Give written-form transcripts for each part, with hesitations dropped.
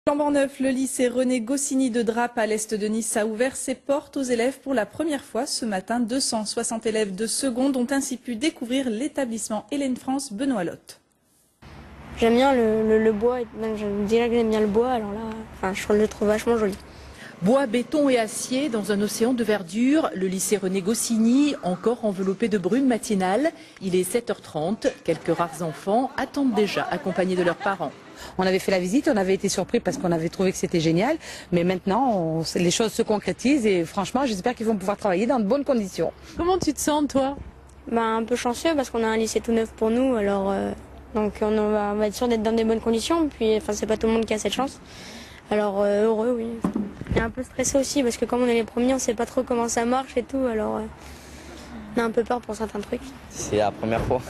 Flambant neuf, le lycée René Goscinny de Drape à l'est de Nice a ouvert ses portes aux élèves pour la première fois ce matin. 260 élèves de seconde ont ainsi pu découvrir l'établissement Hélène France Benoît Lotte. J'aime bien le bois, je dirais que j'aime bien le bois, alors là, je le trouve vachement joli. Bois, béton et acier dans un océan de verdure, le lycée René Goscinny, encore enveloppé de brume matinale. Il est 7h30, quelques rares enfants attendent déjà, accompagnés de leurs parents. On avait fait la visite, on avait été surpris parce qu'on avait trouvé que c'était génial. Mais maintenant, les choses se concrétisent et franchement, j'espère qu'ils vont pouvoir travailler dans de bonnes conditions. Comment tu te sens, toi? Un peu chanceux parce qu'on a un lycée tout neuf pour nous, alors donc on va être sûr d'être dans des bonnes conditions. Puis, c'est pas tout le monde qui a cette chance. Alors heureux, oui. Et un peu stressé aussi parce que comme on est les premiers, on sait pas trop comment ça marche et tout. Alors on a un peu peur pour certains trucs. C'est la première fois.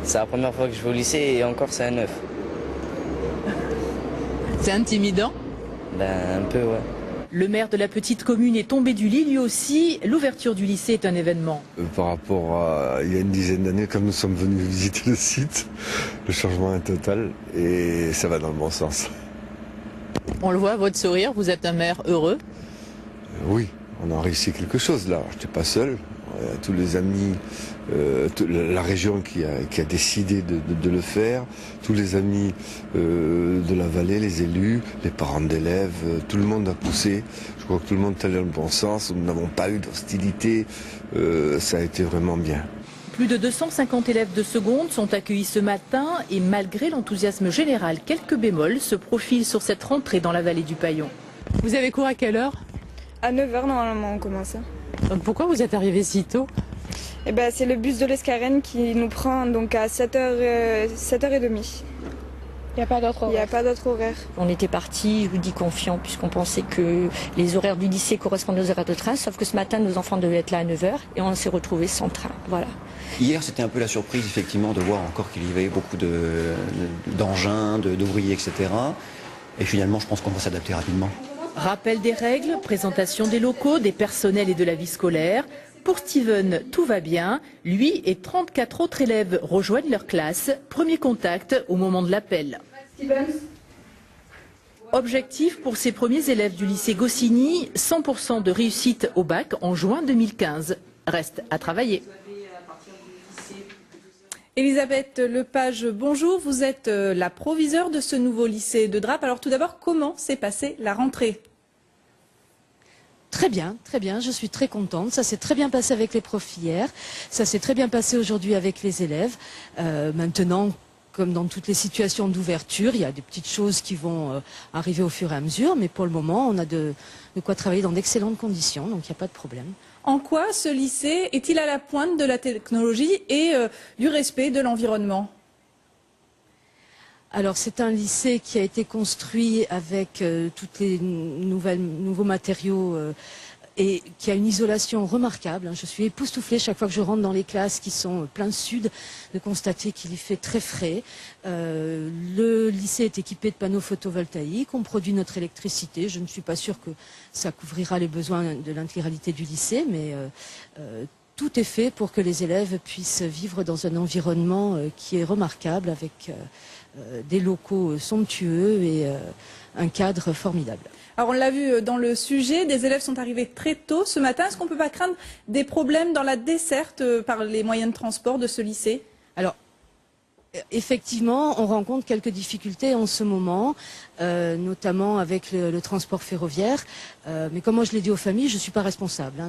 C'est la première fois que je vais au lycée et encore c'est un neuf. C'est intimidant? Un peu, ouais. Le maire de la petite commune est tombé du lit lui aussi. L'ouverture du lycée est un événement. Par rapport à il y a une dizaine d'années, quand nous sommes venus visiter le site, le changement est total et ça va dans le bon sens. On le voit, votre sourire, vous êtes un maire heureux. Oui, on a réussi quelque chose là. Je n'étais pas seul. Tous les amis, la région qui a décidé de le faire, tous les amis de la vallée, les élus, les parents d'élèves, tout le monde a poussé. Je crois que tout le monde est allé dans le bon sens. Nous n'avons pas eu d'hostilité. Ça a été vraiment bien. Plus de 250 élèves de seconde sont accueillis ce matin et malgré l'enthousiasme général, quelques bémols se profilent sur cette rentrée dans la vallée du Paillon. Vous avez cours à quelle heure? À 9h normalement on commence. Donc pourquoi vous êtes arrivé si tôt? C'est le bus de l'Escarène qui nous prend donc à 7h30. Il n'y a pas d'autre horaire. Il n'y a pas d'autre horaire. On était partis, je vous dis, confiants, puisqu'on pensait que les horaires du lycée correspondaient aux horaires de train, sauf que ce matin, nos enfants devaient être là à 9h et on s'est retrouvés sans train. Voilà. Hier, c'était un peu la surprise, effectivement, de voir encore qu'il y avait beaucoup d'engins, d'ouvriers, etc. Et finalement, je pense qu'on va s'adapter rapidement. Rappel des règles, présentation des locaux, des personnels et de la vie scolaire. Pour Steven, tout va bien. Lui et 34 autres élèves rejoignent leur classe. Premier contact au moment de l'appel. Objectif pour ces premiers élèves du lycée Goscinny, 100% de réussite au bac en juin 2015. Reste à travailler. Elisabeth Lepage, bonjour. Vous êtes la proviseure de ce nouveau lycée de Drape. Alors tout d'abord, comment s'est passée la rentrée ? Très bien, je suis très contente. Ça s'est très bien passé avec les profs hier. Ça s'est très bien passé aujourd'hui avec les élèves. Maintenant, comme dans toutes les situations d'ouverture, il y a des petites choses qui vont arriver au fur et à mesure. Mais pour le moment, on a de quoi travailler dans d'excellentes conditions, donc il n'y a pas de problème. En quoi ce lycée est-il à la pointe de la technologie et du respect de l'environnement ? Alors c'est un lycée qui a été construit avec tous les nouveaux matériaux et qui a une isolation remarquable. Je suis époustouflée chaque fois que je rentre dans les classes qui sont plein sud de constater qu'il y fait très frais. Le lycée est équipé de panneaux photovoltaïques, on produit notre électricité. Je ne suis pas sûre que ça couvrira les besoins de l'intégralité du lycée, mais tout est fait pour que les élèves puissent vivre dans un environnement qui est remarquable avec des locaux somptueux et un cadre formidable. Alors on l'a vu dans le sujet, des élèves sont arrivés très tôt ce matin. Est-ce qu'on ne peut pas craindre des problèmes dans la desserte par les moyens de transport de ce lycée ? Alors, effectivement, on rencontre quelques difficultés en ce moment, notamment avec le transport ferroviaire. Mais comme moi je l'ai dit aux familles, je ne suis pas responsable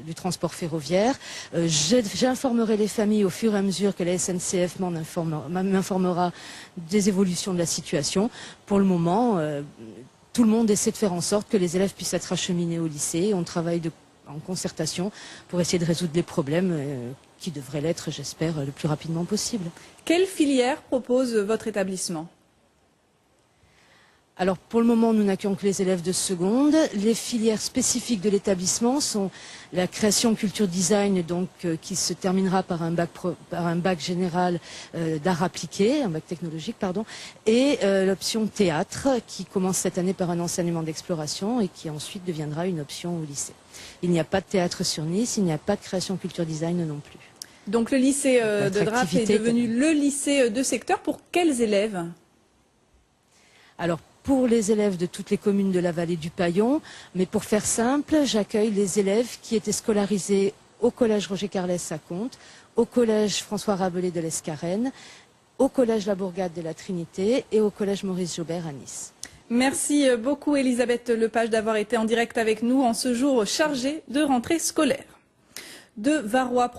du transport ferroviaire. J'informerai les familles au fur et à mesure que la SNCF m'informera des évolutions de la situation. Pour le moment, tout le monde essaie de faire en sorte que les élèves puissent être acheminés au lycée. On travaille en concertation pour essayer de résoudre les problèmes qui devraient l'être, j'espère, le plus rapidement possible. Quelle filière propose votre établissement ? Alors pour le moment, nous n'accueillons que les élèves de seconde. Les filières spécifiques de l'établissement sont la création culture design, donc qui se terminera par un bac général d'art appliqué, un bac technologique, pardon, et l'option théâtre qui commence cette année par un enseignement d'exploration et qui ensuite deviendra une option au lycée. Il n'y a pas de théâtre sur Nice, il n'y a pas de création culture design non plus. Donc le lycée de Drape est devenu le lycée de secteur pour quels élèves ? Alors pour les élèves de toutes les communes de la vallée du Paillon. Mais pour faire simple, j'accueille les élèves qui étaient scolarisés au collège Roger Carlès à Contes, au collège François Rabelais de l'Escarène, au collège La Bourgade de la Trinité et au collège Maurice Jaubert à Nice. Merci beaucoup Elisabeth Lepage d'avoir été en direct avec nous en ce jour chargé de rentrée scolaire. De Varrois